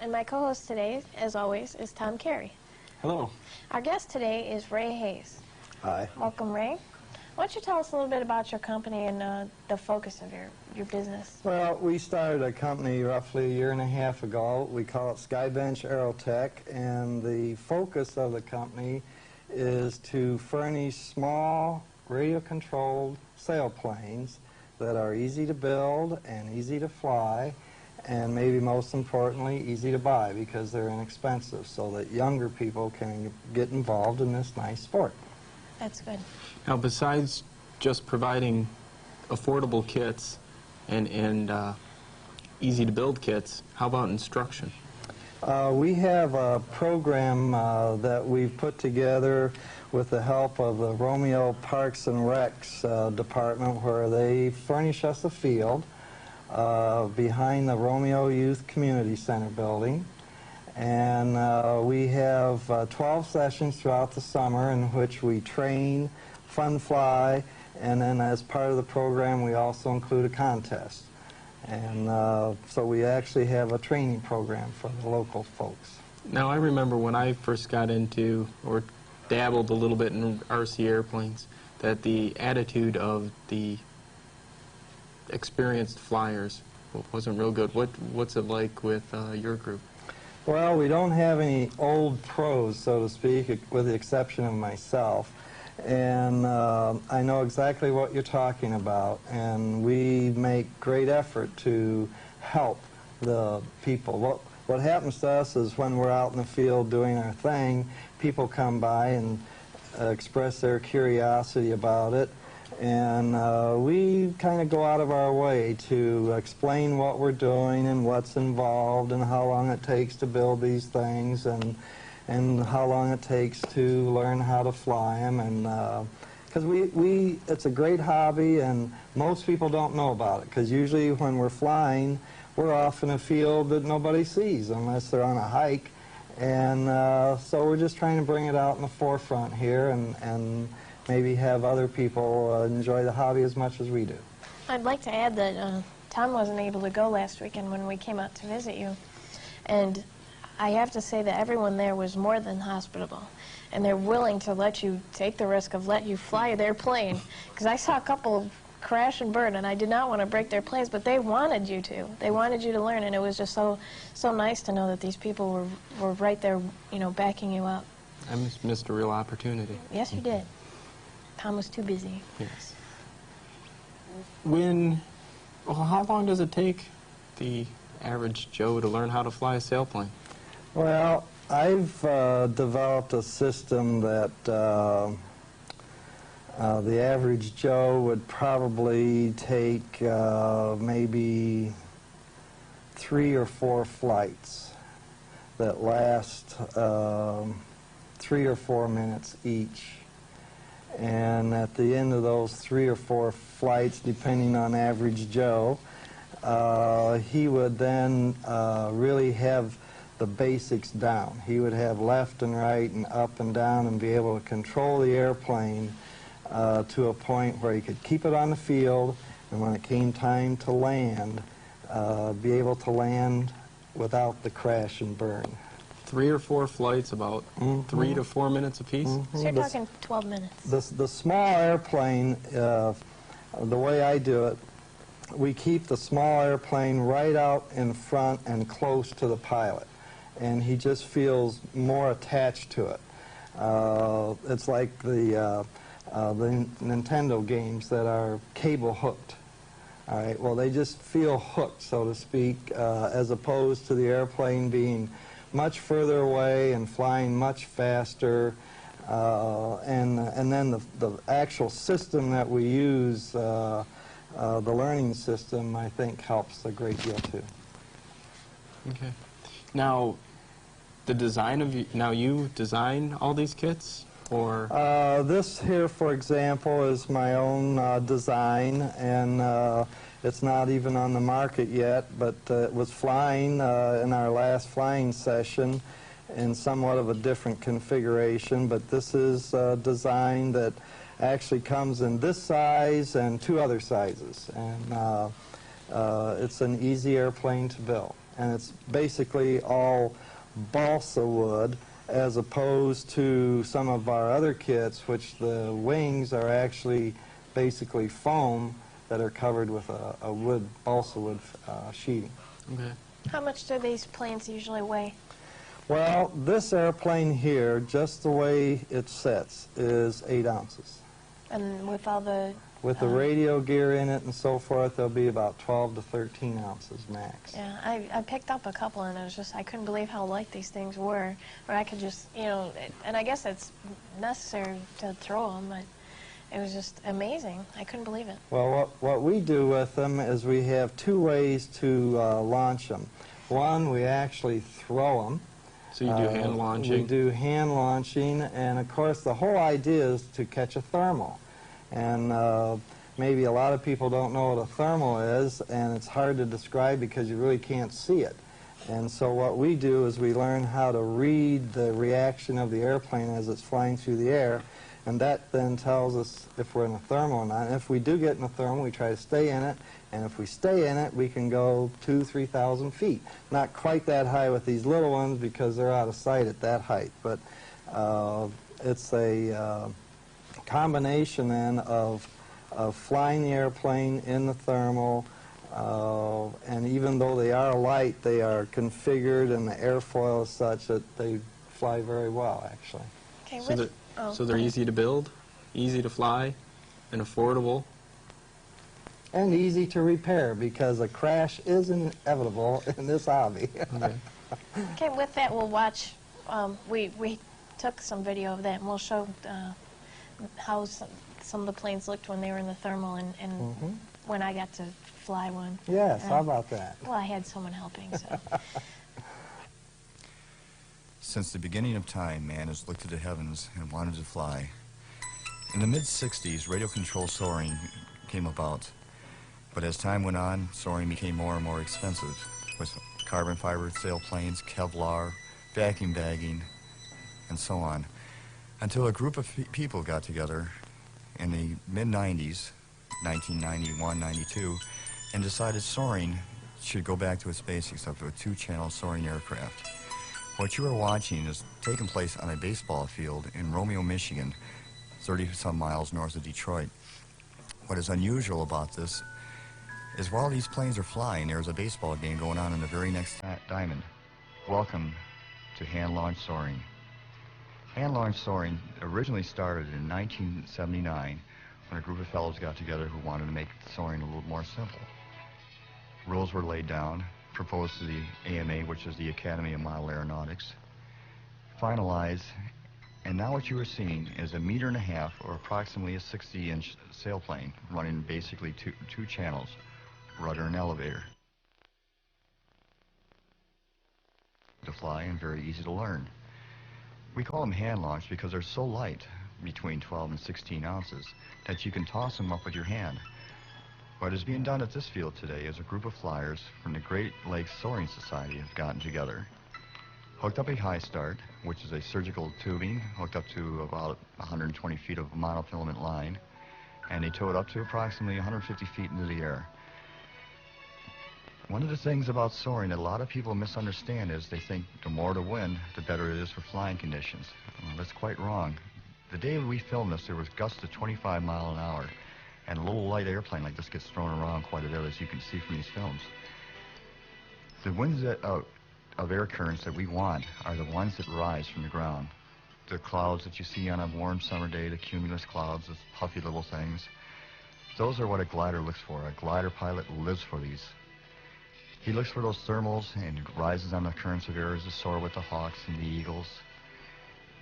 And my co-host today, as always, is Tom Carey. Hello. Our guest today is Ray Hayes. Hi. Welcome, Ray. Why don't you tell us a little bit about your company and the focus of your business? Well, we started a company roughly a year and a half ago. We call it Skybench Aerotech, and the focus of the company is to furnish small radio-controlled sailplanes that are easy to build and easy to fly, and maybe most importantly, easy to buy because they're inexpensive, so that younger people can get involved in this nice sport. That's good. Now, besides just providing affordable kits and easy-to-build kits, how about instruction? We have a program that we've put together with the help of the Romeo Parks and Recs department, where they furnish us a field behind the Romeo Youth Community Center building. And we have 12 sessions throughout the summer in which we train, fun fly, and then as part of the program we also include a contest. And so we actually have a training program for the local folks. Now, I remember when I first got into or dabbled a little bit in RC airplanes that the attitude of the experienced flyers wasn't real good. What's it like with your group? Well, we don't have any old pros, so to speak, with the exception of myself. And I know exactly what you're talking about, and we make great effort to help the people. What happens to us is when we're out in the field doing our thing, people come by and express their curiosity about it, and we kind of go out of our way to explain what we're doing and what's involved and how long it takes to build these things and how long it takes to learn how to fly them. And because it's a great hobby, and most people don't know about it, because usually when we're flying, we're off in a field that nobody sees unless they're on a hike. And so we're just trying to bring it out in the forefront here and maybe have other people enjoy the hobby as much as we do. I'd like to add that Tom wasn't able to go last weekend when we came out to visit you. And I have to say that everyone there was more than hospitable. And they're willing to let you take the risk of letting you fly their plane. Because I saw a couple crash and burn, and I did not want to break their planes, but they wanted you to. They wanted you to learn, and it was just so nice to know that these people were right there, you know, backing you up. I missed a real opportunity. Yes, you did. Tom was too busy. Yes. How long does it take the average Joe to learn how to fly a sailplane? Well, I've developed a system that the average Joe would probably take maybe 3 or 4 flights that last 3 or 4 minutes each. And at the end of those 3 or 4 flights, depending on average Joe, he would then really have the basics down. He would have left and right and up and down and be able to control the airplane to a point where he could keep it on the field, and when it came time to land, be able to land without the crash and burn. 3 or 4 flights, about 3 to 4 minutes apiece? So you're talking 12 minutes. The small airplane, the way I do it, we keep the small airplane right out in front and close to the pilot, and he just feels more attached to it. It's like the Nintendo games that are cable hooked. All right, well, they just feel hooked, so to speak, as opposed to the airplane being much further away and flying much faster. And then the actual system that we use, the learning system, I think helps a great deal too. Okay. Now, the design of you design all these kits, or? This here, for example, is my own design, and it's not even on the market yet, but it was flying in our last flying session in somewhat of a different configuration, but this is a design that actually comes in this size and 2 other sizes, and it's an easy airplane to build. and it's basically all balsa wood, as opposed to some of our other kits, which the wings are actually basically foam that are covered with a wood, balsa wood sheeting. Okay. How much do these planes usually weigh? Well, this airplane here, just the way it sits, is 8 ounces. And with all the... With the radio gear in it and so forth, they'll be about 12 to 13 ounces max. Yeah, I picked up a couple, and it was just, I couldn't believe how light these things were. Or I could just, you know, and I guess it's necessary to throw them, but it was just amazing. I couldn't believe it. Well, what we do with them is we have 2 ways to launch them. One, we actually throw them. So you do hand launching? We do hand launching, and of course the whole idea is to catch a thermal. And maybe a lot of people don't know what a thermal is, and it's hard to describe because you really can't see it. And so what we do is we learn how to read the reaction of the airplane as it's flying through the air, and that then tells us if we're in a thermal or not. And if we do get in a thermal, we try to stay in it, and if we stay in it, we can go 2,000 to 3,000 feet. Not quite that high with these little ones because they're out of sight at that height, but it's a combination then of flying the airplane in the thermal, and even though they are light, they are configured, and the airfoil is such that they fly very well, actually. Okay, So they're easy to build, easy to fly, and affordable. And easy to repair, because a crash is inevitable in this hobby. Okay. Okay, with that, we'll watch, we took some video of that, and we'll show how some of the planes looked when they were in the thermal, and when I got to fly one. Yes, how about that? Well, I had someone helping, so. Since the beginning of time, man has looked to the heavens and wanted to fly. In the mid-60s, radio-controlled soaring came about. But as time went on, soaring became more and more expensive, with carbon fiber sailplanes, Kevlar, vacuum bagging, and so on. Until a group of people got together in the mid-90s, 1991, 92, and decided soaring should go back to its basics of a 2-channel soaring aircraft. What you are watching is taking place on a baseball field in Romeo, Michigan, 30-some miles north of Detroit. What is unusual about this is while these planes are flying, there's a baseball game going on in the very next diamond. Welcome to hand-launched soaring. Hand-launched soaring originally started in 1979 when a group of fellows got together who wanted to make soaring a little more simple. Rules were laid down, proposed to the AMA, which is the Academy of Model Aeronautics, finalized, and now what you are seeing is a 1.5 meters, or approximately a 60-inch sailplane running basically two channels, rudder and elevator. To fly and very easy to learn. We call them hand-launched because they're so light, between 12 and 16 ounces, that you can toss them up with your hand. What is being done at this field today is a group of flyers from the Great Lakes Soaring Society have gotten together, hooked up a high start, which is a surgical tubing hooked up to about 120 feet of monofilament line, and they tow it up to approximately 150 feet into the air. One of the things about soaring that a lot of people misunderstand is they think the more the wind, the better it is for flying conditions. Well, that's quite wrong. The day we filmed this, there was gusts of 25 miles an hour, and a little light airplane like this gets thrown around quite a bit, as you can see from these films. The winds of air currents that we want are the ones that rise from the ground. The clouds that you see on a warm summer day, the cumulus clouds, those puffy little things, those are what a glider looks for. A glider pilot lives for these. He looks for those thermals and rises on the currents of air to soar with the Hawks and the Eagles.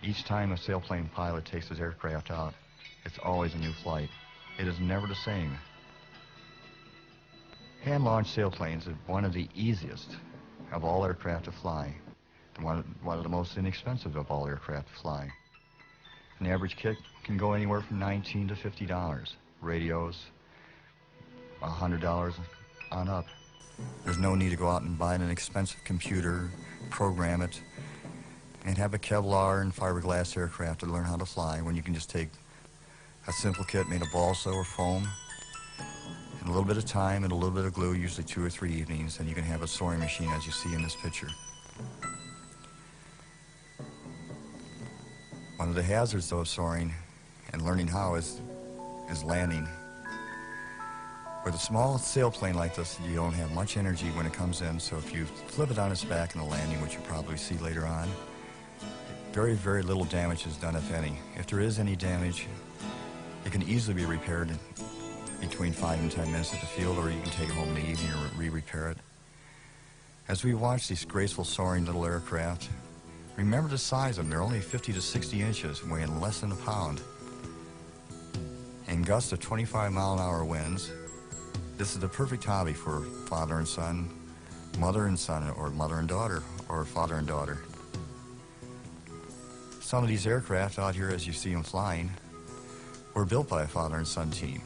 Each time a sailplane pilot takes his aircraft out, it's always a new flight. It is never the same. Hand-launched sailplanes are one of the easiest of all aircraft to fly, and one of the most inexpensive of all aircraft to fly. An average kit can go anywhere from $19 to $50. Radios, $100 on up. There's no need to go out and buy an expensive computer, program it, and have a Kevlar and fiberglass aircraft to learn how to fly when you can just take a simple kit made of balsa or foam and a little bit of time and a little bit of glue, usually 2 or 3 evenings, and you can have a soaring machine as you see in this picture. One of the hazards, though, of soaring and learning how is landing. With a small sailplane like this, you don't have much energy when it comes in, so if you flip it on its back in the landing, which you'll probably see later on, very, very little damage is done, if any. If there is any damage, it can easily be repaired in between 5 and 10 minutes at the field, or you can take it home in the evening or re-repair it. As we watch these graceful soaring little aircraft, remember the size of them. They're only 50 to 60 inches, weighing less than a pound. And gusts of 25-mile-an-hour winds. This is the perfect hobby for father and son, mother and son, or mother and daughter, or father and daughter. Some of these aircraft out here, as you see them flying, were built by a father and son team.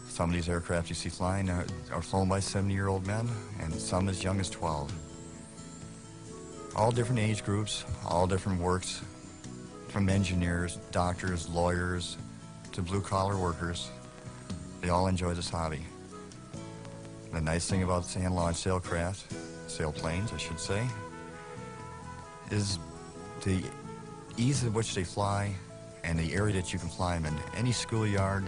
Some of these aircraft you see flying are flown by 70-year-old men, and some as young as 12. All different age groups, all different works, from engineers, doctors, lawyers, to blue-collar workers. They all enjoy this hobby. The nice thing about hand-launched sailplanes, I should say, is the ease at which they fly and the area that you can fly them in. Any schoolyard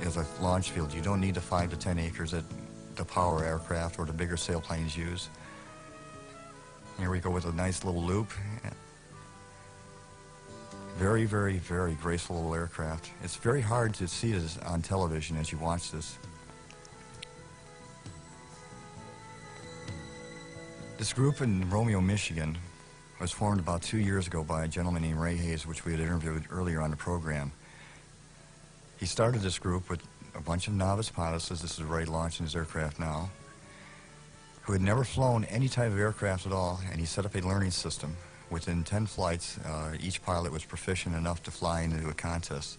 is a launch field. You don't need the 5 to 10 acres that the power aircraft or the bigger sailplanes use. Here we go with a nice little loop. Very, very, very graceful little aircraft. It's very hard to see this on television as you watch this. This group in Romeo, Michigan was formed about 2 years ago by a gentleman named Ray Hayes, which we had interviewed earlier on the program. He started this group with a bunch of novice pilots, as this is Ray launching his aircraft now, who had never flown any type of aircraft at all, and he set up a learning system. Within 10 flights, each pilot was proficient enough to fly into a contest.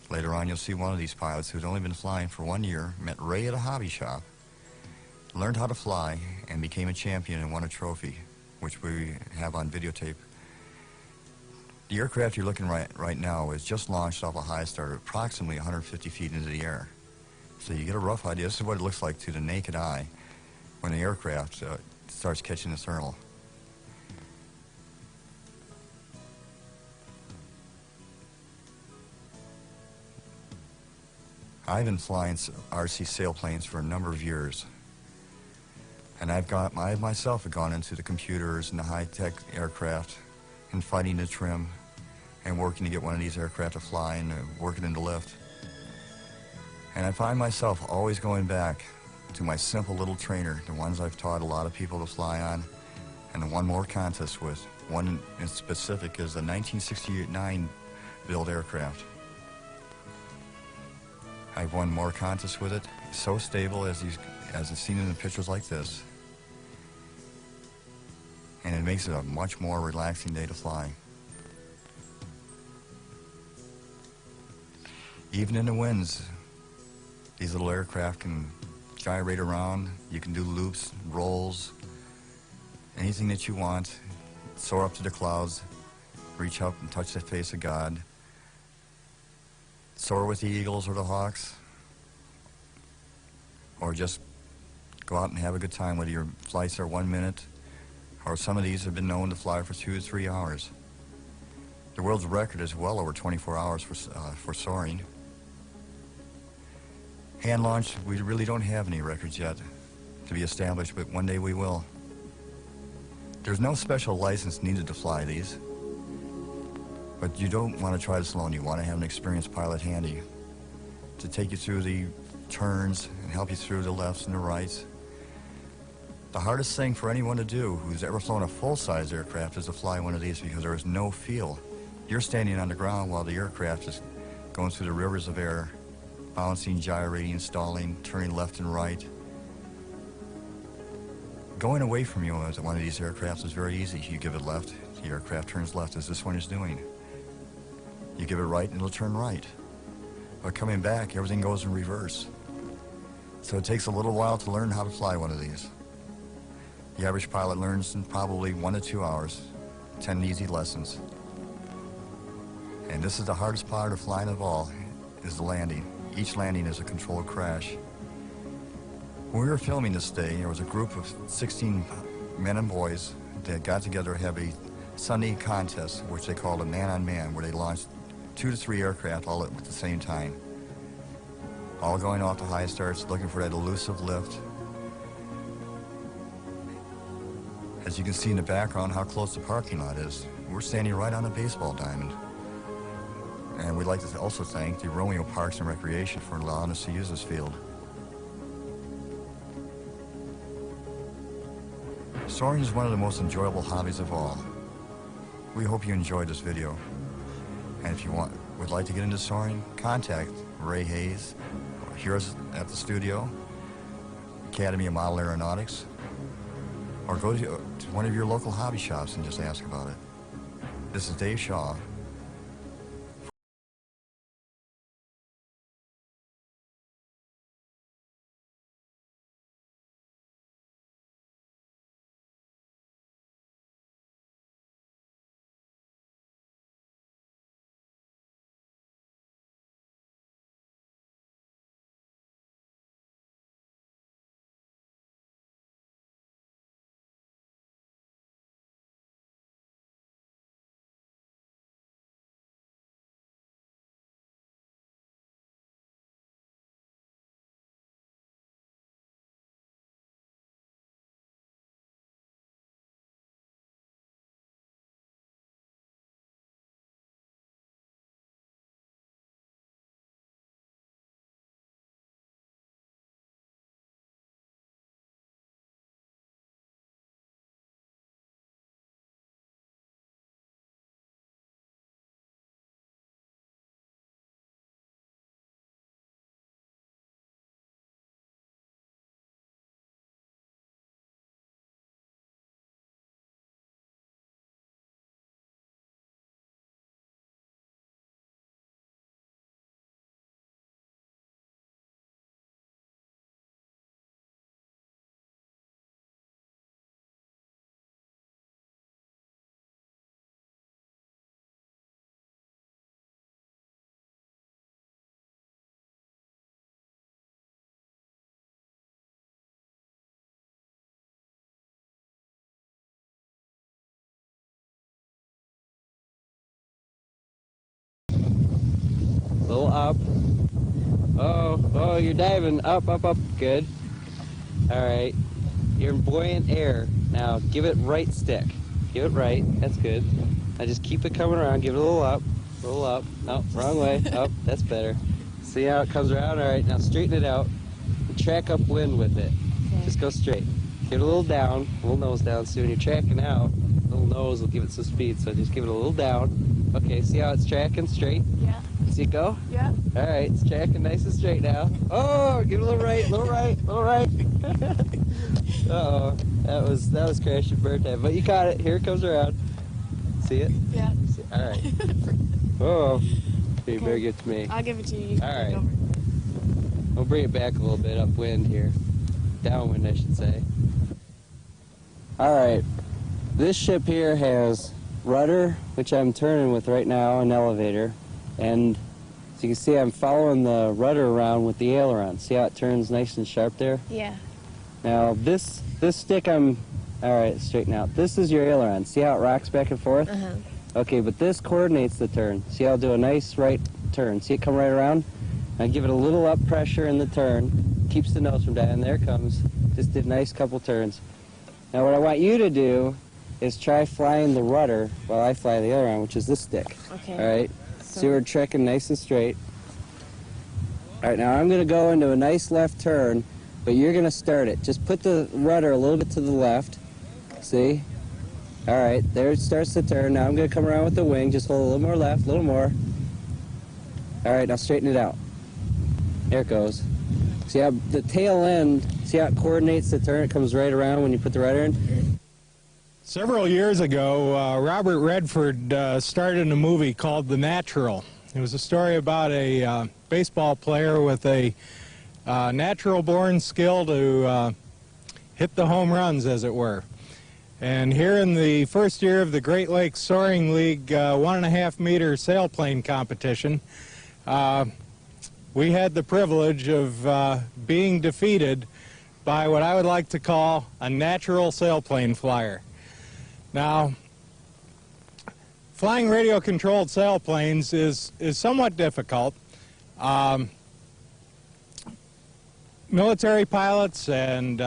Later on, you'll see one of these pilots who'd only been flying for 1 year, met Ray at a hobby shop, learned how to fly, and became a champion and won a trophy, which we have on videotape. The aircraft you're looking right now is just launched off a high start, approximately 150 feet into the air. So you get a rough idea. This is what it looks like to the naked eye when the aircraft starts catching the thermal. I've been flying RC sailplanes for a number of years, and I myself have gone into the computers and the high-tech aircraft and fighting the trim and working to get one of these aircraft to fly and working in the lift. And I find myself always going back to my simple little trainer, the ones I've taught a lot of people to fly on, and the one more contest with. One in specific is a 1969 built aircraft. I've won more contests with it. It's so stable as it's seen in the pictures like this. And it makes it a much more relaxing day to fly. Even in the winds, these little aircraft can gyrate around. You can do loops, rolls, anything that you want. Soar up to the clouds, reach up and touch the face of God. Soar with the eagles or the hawks, or just go out and have a good time, whether your flights are 1 minute, or some of these have been known to fly for 2 to 3 hours. The world's record is well over 24 hours for soaring. Hand launched, we really don't have any records yet to be established, but one day we will. There's no special license needed to fly these. But you don't want to try this alone. You want to have an experienced pilot handy to take you through the turns and help you through the lefts and the rights. The hardest thing for anyone to do who's ever flown a full-size aircraft is to fly one of these, because there is no feel. You're standing on the ground while the aircraft is going through the rivers of air, bouncing, gyrating, stalling, turning left and right. Going away from you as one of these aircrafts is very easy. You give it left, the aircraft turns left, as this one is doing. You give it right and it'll turn right. But coming back, everything goes in reverse. So it takes a little while to learn how to fly one of these. The average pilot learns in probably 1 to 2 hours, 10 easy lessons. And this is the hardest part of flying of all, is the landing. Each landing is a controlled crash. When we were filming this day, there was a group of 16 men and boys that got together to have a Sunday contest, which they called a man-on-man, where they launched 2 to 3 aircraft all at the same time. All going off to high starts, looking for that elusive lift. As you can see in the background how close the parking lot is. We're standing right on a baseball diamond. And we'd like to also thank the Romeo Parks and Recreation for allowing us to use this field. Soaring is one of the most enjoyable hobbies of all. We hope you enjoyed this video. And if you would like to get into soaring, contact Ray Hayes, here at the studio, Academy of Model Aeronautics, or go to one of your local hobby shops and just ask about it. This is Dave Shaw. Little up. Oh, you're diving. Up, up, up. Good. All right. You're in buoyant air. Now, give it right stick. Give it right. That's good. Now just keep it coming around. Give it a little up. A little up. No, wrong way. Up. That's better. See how it comes around? All right. Now straighten it out. And track upwind with it. Okay. Just go straight. Give it a little down. A little nose down. So when you're tracking out, little nose will give it some speed. So just give it a little down. Okay. See how it's tracking straight? Yeah. See it go? Yeah. All right, it's tracking nice and straight now. Oh, give it a little right, little right, little right. Uh-oh, that was crash and burn time, but you caught it. Here it comes around. See it? Yeah. See, all right. Oh, okay, you better give it to me. I'll give it to you. All right. We'll bring it back a little bit upwind here. Downwind, I should say. All right. This ship here has rudder, which I'm turning with right now, an elevator. And as you can see, I'm following the rudder around with the aileron. See how it turns nice and sharp there? Yeah. Now this stick all right, straighten out. This is your aileron. See how it rocks back and forth? Uh-huh. Okay, but this coordinates the turn. See how I'll do a nice right turn. See it come right around? I give it a little up pressure in the turn. Keeps the nose from dying. There it comes. Just did a nice couple turns. Now what I want you to do is try flying the rudder while I fly the aileron, which is this stick. Okay. All right? See, we're trekking nice and straight. All right, now I'm going to go into a nice left turn, but you're going to start it. Just put the rudder a little bit to the left. See? All right, there it starts to turn. Now I'm going to come around with the wing. Just hold a little more left, a little more. All right, now straighten it out. There it goes. See how the tail end, see how it coordinates the turn? It comes right around when you put the rudder in. Several years ago, Robert Redford starred in a movie called The Natural. It was a story about a baseball player with a natural-born skill to hit the home runs, as it were. And here in the first year of the Great Lakes Soaring League 1.5-meter sailplane competition, we had the privilege of being defeated by what I would like to call a natural sailplane flyer. Now, flying radio-controlled sailplanes is somewhat difficult. Military pilots and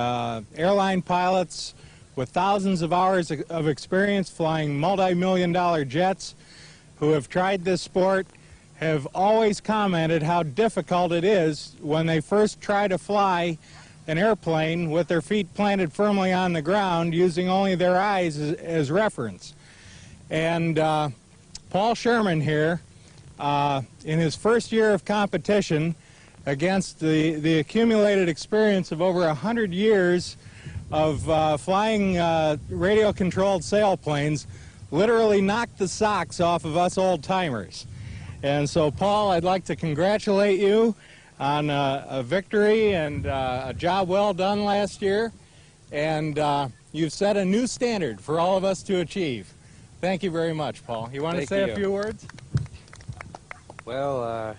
airline pilots with thousands of hours of experience flying multi-million-dollar jets who have tried this sport have always commented how difficult it is when they first try to fly an airplane with their feet planted firmly on the ground using only their eyes as reference. And Paul Sherman here, in his first year of competition against the accumulated experience of over 100 years of flying radio-controlled sailplanes, literally knocked the socks off of us old-timers. And so, Paul, I'd like to congratulate you on a victory and a job well done last year. And you've set a new standard for all of us to achieve. Thank you very much, Paul. You want to say a few words? Well,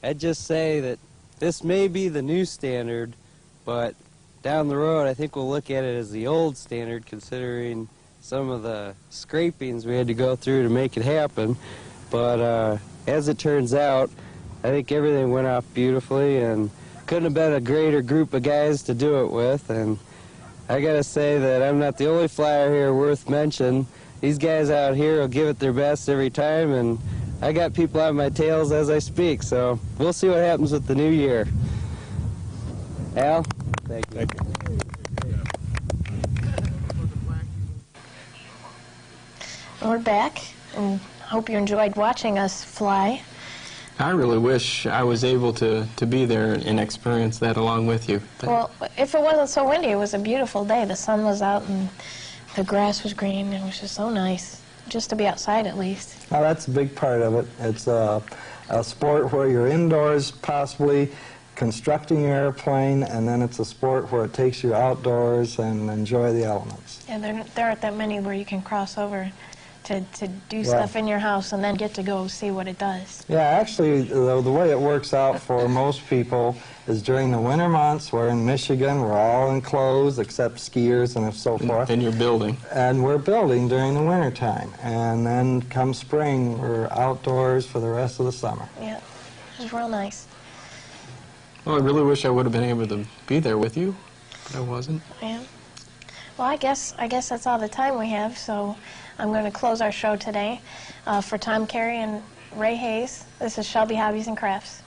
I'd just say that this may be the new standard, but down the road I think we'll look at it as the old standard, considering some of the scrapings we had to go through to make it happen. But as it turns out, I think everything went off beautifully, and couldn't have been a greater group of guys to do it with. And I gotta say that I'm not the only flyer here worth mention. These guys out here will give it their best every time, and I got people on my tails as I speak, so we'll see what happens with the new year. Al? Thank you. Thank you. We're back, and hope you enjoyed watching us fly. I really wish I was able to be there and experience that along with you. Well, if it wasn't so windy, it was a beautiful day. The sun was out and the grass was green, and it was just so nice, just to be outside at least. Now, that's a big part of it. It's a sport where you're indoors, possibly constructing your airplane, and then it's a sport where it takes you outdoors and enjoy the elements. Yeah, there aren't that many where you can cross over to do stuff in your house and then get to go see what it does. Yeah, actually, the way it works out for most people is during the winter months. We're in Michigan, we're all enclosed except skiers and so forth. And you're building. And we're building during the winter time. And then come spring, we're outdoors for the rest of the summer. Yeah, it was real nice. Well, I really wish I would have been able to be there with you, but I wasn't. Yeah. Well, I guess that's all the time we have, so I'm going to close our show today. For Tom Carey and Ray Hayes, this is Shelby Hobbies and Crafts.